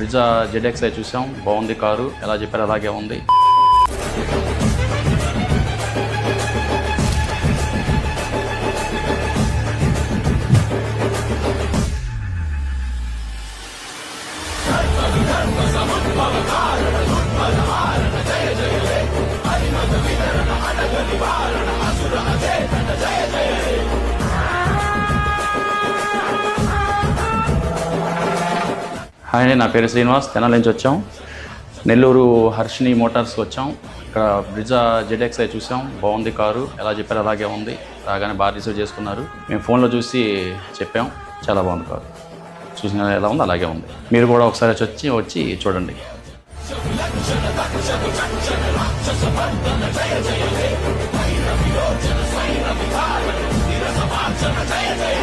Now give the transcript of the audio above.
Brezza ZXi చూసాం, బాగుంది car, ఎలా చెప్పారు అలాగే ఉంది. హాయ్ అండి, నా పేరు శ్రీనివాస్. తెనాలి నుంచి వచ్చాం. నెల్లూరు హర్షిని మోటార్స్కి వచ్చాం. ఇక్కడ బ్రిజా ZXi చూసాం, బాగుంది కారు, ఎలా చెప్పారు అలాగే ఉంది. రాగానే బాగా రిసీవ్ చేసుకున్నారు. మేము ఫోన్లో చూసి చెప్పాం, చాలా బాగుంది కారు. చూసిన ఎలా ఉంది అలాగే ఉంది. మీరు కూడా ఒకసారి వచ్చి చూడండి. జయ జయ